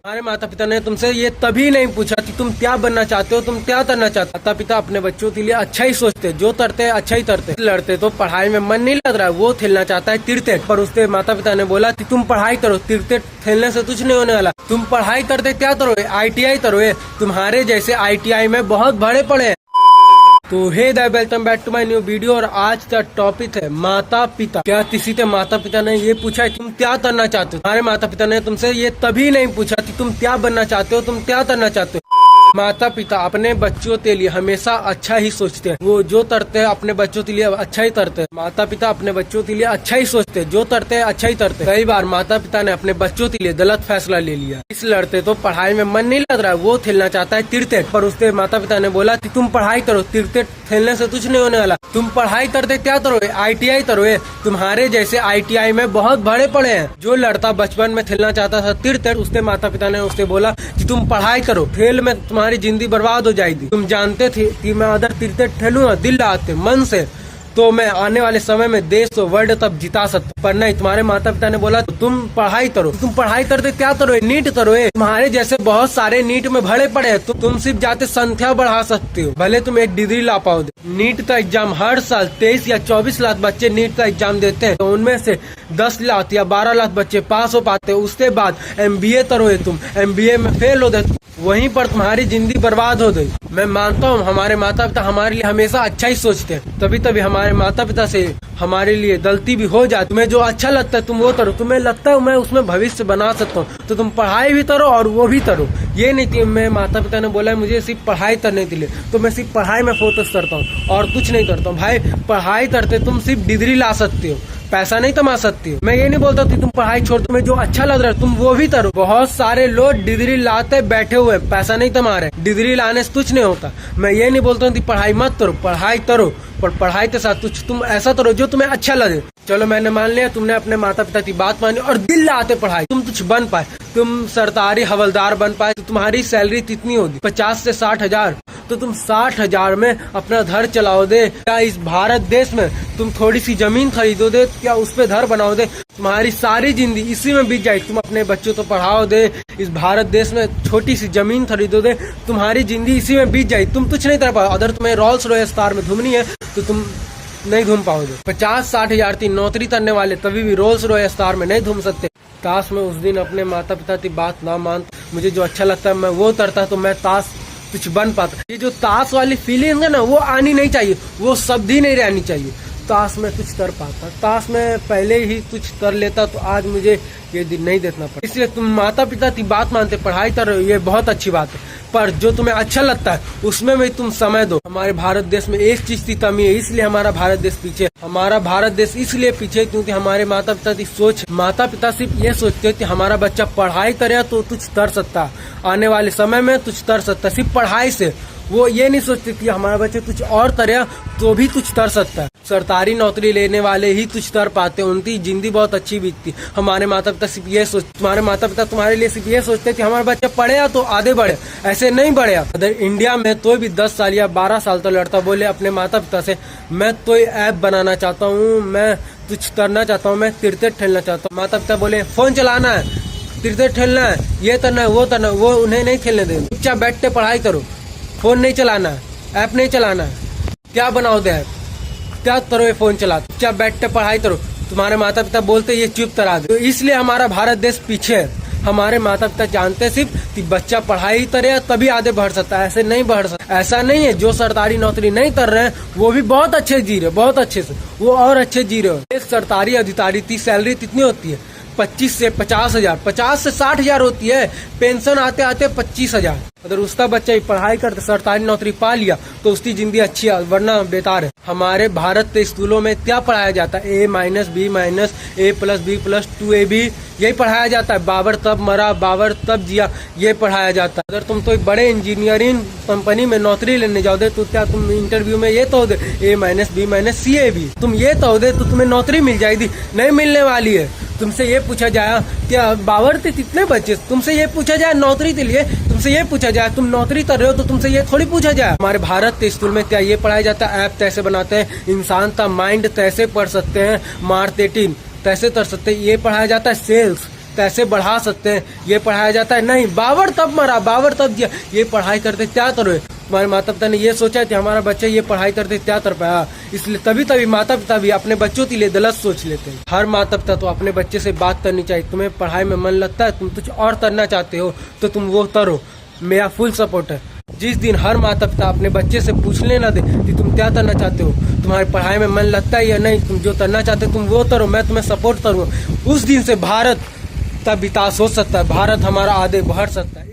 हमारे माता पिता ने तुमसे ये तभी नहीं पूछा कि तुम क्या बनना चाहते हो, तुम क्या करना चाहते हो। माता पिता अपने बच्चों के लिए अच्छा ही सोचते, जो करते हैं अच्छा ही करते। लड़ते तो पढ़ाई में मन नहीं लग रहा है, वो खेलना चाहता है क्रिकेट, पर उसके माता पिता ने बोला कि तुम पढ़ाई करो, क्रिकेट खेलने से कुछ नहीं होने वाला, तुम पढ़ाई करते क्या करोगे, ITI करोगे, तुम्हारे जैसे ITI में बहुत बड़े पड़े हैं। तो hey the welcome back to my new video. और आज का टॉपिक है माता पिता। क्या किसी के माता पिता ने ये पूछा है तुम क्या करना चाहते हो। हमारे माता पिता ने तुमसे ये तभी नहीं पूछा कि तुम क्या बनना चाहते हो, तुम क्या करना चाहते हो। माता पिता अपने बच्चों के लिए हमेशा अच्छा ही सोचते हैं, वो जो करते हैं अपने बच्चों के लिए अच्छा ही करते हैं। माता पिता अपने बच्चों के लिए अच्छा ही सोचते हैं, जो करते हैं अच्छा ही करते हैं। कई बार माता पिता ने अपने बच्चों के लिए गलत फैसला ले लिया। इस लड़ते तो पढ़ाई में मन नहीं लग रहा है, वो खेलना चाहता है क्रिकेट, पर उसके माता पिता ने बोला कि तुम पढ़ाई करो, क्रिकेट खेलने से कुछ नहीं होने वाला, तुम पढ़ाई करते क्या करोगे, ITI करोगे, तुम्हारे जैसे ITI में बहुत बड़े पड़े हैं। जो लड़का बचपन में खेलना चाहता था क्रिकेट, उसके माता पिता ने उससे बोला कि तुम पढ़ाई करो, खेल में तुम्हारी जिंदगी बर्बाद हो जाएगी। तुम जानते थे कि मैं अगर क्रिकेट खेलूंगा दिल लगाते मन से, तो मैं आने वाले समय में देश तो वर्ल्ड कप जिता सकता, पर नहीं, तुम्हारे माता पिता ने बोला तुम पढ़ाई करो। तुम पढ़ाई करते क्या करोगे, नीट करोगे, तुम्हारे जैसे बहुत सारे नीट में भरे पड़े हैं, तुम सिर्फ जाते संख्या बढ़ा सकते हो, भले तुम एक डिग्री ला पाओ। नीट का एग्जाम हर साल 23 या 24 लाख बच्चे नीट का एग्जाम देते हैं, तो उनमें से 10 लाख या 12 लाख बच्चे पास हो पाते हैं। उसके बाद MBA करोगे, तुम MBA में फेल हो गए, वहीं पर तुम्हारी जिंदगी बर्बाद हो गई। मैं मानता हूँ हमारे माता पिता हमारे लिए हमेशा अच्छा ही सोचते हैं, तभी तभी हमारे माता पिता से हमारे लिए गलती भी हो जाती। तुम्हें जो अच्छा लगता है तुम वो करो, तुम्हें लगता है मैं उसमें भविष्य बना सकता हूँ, तो तुम पढ़ाई भी करो और वो भी करो। ये नहीं कि मैं माता पिता ने बोला है मुझे सिर्फ पढ़ाई करने के लिए, तो मैं सिर्फ पढ़ाई में फोकस करता हूँ और कुछ नहीं करता हूँ। भाई पढ़ाई करते तुम सिर्फ डिग्री ला सकते हो, पैसा नहीं कमा सकती हो। मैं ये नहीं बोलता कि तुम पढ़ाई छोड़, तुम्हें जो अच्छा लग रहा है तुम वो भी करो। बहुत सारे लोग डिग्री लाते बैठे हुए पैसा नहीं कमा रहे, डिग्री लाने से कुछ नहीं होता। मैं ये नहीं बोलता हूँ कि पढ़ाई मत करो, पढ़ाई करो, पर पढ़ाई के साथ कुछ तुम ऐसा करो जो तुम्हें अच्छा लगे। चलो मैंने मान लिया तुमने अपने माता पिता की बात मानी और दिल लाते पढ़ाई, तुम कुछ बन पाए, तुम सरकारी हवलदार बन पाए, तो तुम्हारी सैलरी कितनी होगी, 50 से 60 हजार, तो तुम 60 हजार में अपना घर चलाओ दे। क्या इस भारत देश में तुम थोड़ी सी जमीन खरीदो दे, क्या उस पे घर बनाओ दे, तुम्हारी सारी जिंदगी इसी में बीत जाए। तुम अपने बच्चों को पढ़ाओ दे, इस भारत देश में छोटी सी जमीन खरीदो दे, तुम्हारी जिंदगी इसी में बीत जाए, तुम कुछ नहीं कर पाओ। अगर तुम्हें रोल्स रॉयस कार में घूमनी है तो तुम नहीं घूम पाओगे। 50-60 हजार की नौकरी करने वाले कभी भी रोल्स रॉयस कार में नहीं घूम सकते। काश मैं उस दिन अपने माता पिता की बात ना मान, मुझे जो अच्छा लगता है मैं वो करता, तो मैं ताश कुछ बन पाता। ये जो ताश वाली फीलिंग है ना, वो आनी नहीं चाहिए, वो शब्द ही नहीं रहनी चाहिए। ताश में कुछ कर पाता, ताश में पहले ही कुछ कर लेता, तो आज मुझे ये दिन नहीं देखना पड़ा। इसलिए तुम माता पिता की बात मानते पढ़ाई कर रहे हो, ये बहुत अच्छी बात है, पर जो तुम्हें अच्छा लगता है उसमें भी तुम समय दो। हमारे भारत देश में एक चीज की कमी है, इसलिए हमारा भारत देश पीछे। हमारा भारत देश इसलिए पीछे क्योंकि हमारे माता पिता की सोच, माता पिता सिर्फ ये सोचते हैं कि हमारा बच्चा पढ़ाई करे तो कुछ कर सकता, आने वाले समय में कुछ कर सकता, सिर्फ पढ़ाई से। वो ये नहीं सोचते कि हमारा बच्चा कुछ और करे तो भी कुछ कर सकता है। सरकारी नौकरी लेने वाले ही कुछ कर पाते, उनकी जिंदगी बहुत अच्छी बीतती। हमारे माता पिता सिर्फ ये सोच, तुम्हारे माता पिता तुम्हारे लिए सिर्फ ये सोचते कि हमारा बच्चा पढ़े या तो आगे बढ़े, ऐसे नहीं बढ़े। अगर इंडिया में तो भी 10 साल या 12 साल तो लड़का बोले अपने माता पिता से मैं तो ऐप बनाना चाहता हूँ, मैं कुछ करना चाहता हूँ, मैं क्रिकेट खेलना चाहता हूँ, माता पिता बोले फोन चलाना है, क्रिकेट खेलना है, ये करना है, वो करना है, वो उन्हें नहीं खेलने देंगे। चुपचाप बैठते पढ़ाई करो, फोन नहीं चलाना है, ऐप नहीं चलाना है, क्या बनाओ दे ऐप, क्या करो ये फोन चला, क्या बैठते पढ़ाई करो। तुम्हारे माता पिता बोलते ये चुप करा दे। तो इसलिए हमारा भारत देश पीछे है। हमारे माता पिता जानते सिर्फ कि बच्चा पढ़ाई करे तभी आगे बढ़ सकता है, ऐसे नहीं बढ़ सकता। ऐसा नहीं है, जो सरकारी नौकरी नहीं कर रहे हैं वो भी बहुत अच्छे जी रहे, बहुत अच्छे से, वो और अच्छे जी रहे हो। एक सरकारी अधिकारी की सैलरी कितनी होती है, 25 से 50 हजार, 50 से 60 हजार होती है, पेंशन आते आते 25 हजार। अगर उसका बच्चा पढ़ाई करके सरकारी नौकरी पा लिया तो उसकी जिंदगी अच्छी है, वरना बेकार है। हमारे भारत के स्कूलों में क्या पढ़ाया जाता है, A-, B-, A+, B+, 2AB, यही पढ़ाया जाता है। बाबर तब मरा, बाबर तब जिया, ये पढ़ाया जाता है। अगर तुम तो एक बड़े इंजीनियरिंग कंपनी में नौकरी लेने जाओ दे तो क्या तुम इंटरव्यू में ये तो दे A-, B-, C-AB, तुम ये तो दे तो तुम्हें नौकरी मिल जाएगी, नहीं मिलने वाली है। तुमसे ये पूछा जाए क्या बाबर थे कितने बच्चे, तुमसे ये पूछा जाए नौकरी के लिए, तुमसे ये पूछा जाए तुम नौकरी कर रहे हो तो तुमसे ये थोड़ी पूछा जाए। हमारे भारत के स्कूल में क्या ये पढ़ाया जाता है ऐप कैसे बनाते हैं, इंसान का माइंड कैसे पढ़ सकते हैं, मार्केटिंग कैसे कर सकते हैं, ये पढ़ाया जाता है। सेल्स कैसे बढ़ा सकते हैं, ये पढ़ाया जाता है। नहीं, बाबर तब मरा, बाबर तब जिया, ये पढ़ाई करते क्या करो। हमारे माता पिता ने ये सोचा कि हमारा बच्चा ये पढ़ाई करते क्या कर पाया, इसलिए तभी माता पिता भी अपने बच्चों के लिए गलत सोच लेते हैं। हर माता पिता तो अपने बच्चे से बात करनी चाहिए, तुम्हें पढ़ाई में मन लगता है, तुम कुछ और करना चाहते हो तो तुम वो करो, मेरा फुल सपोर्ट है। जिस दिन हर माता पिता अपने बच्चे से पूछ लेना दे कि तुम क्या करना चाहते हो, तुम्हारी पढ़ाई में मन लगता है या नहीं, तुम जो करना चाहते हो तुम वो करो, मैं तुम्हें सपोर्ट करूँगा, उस दिन से भारत का विकास हो सकता है, भारत हमारा आगे बढ़ सकता है।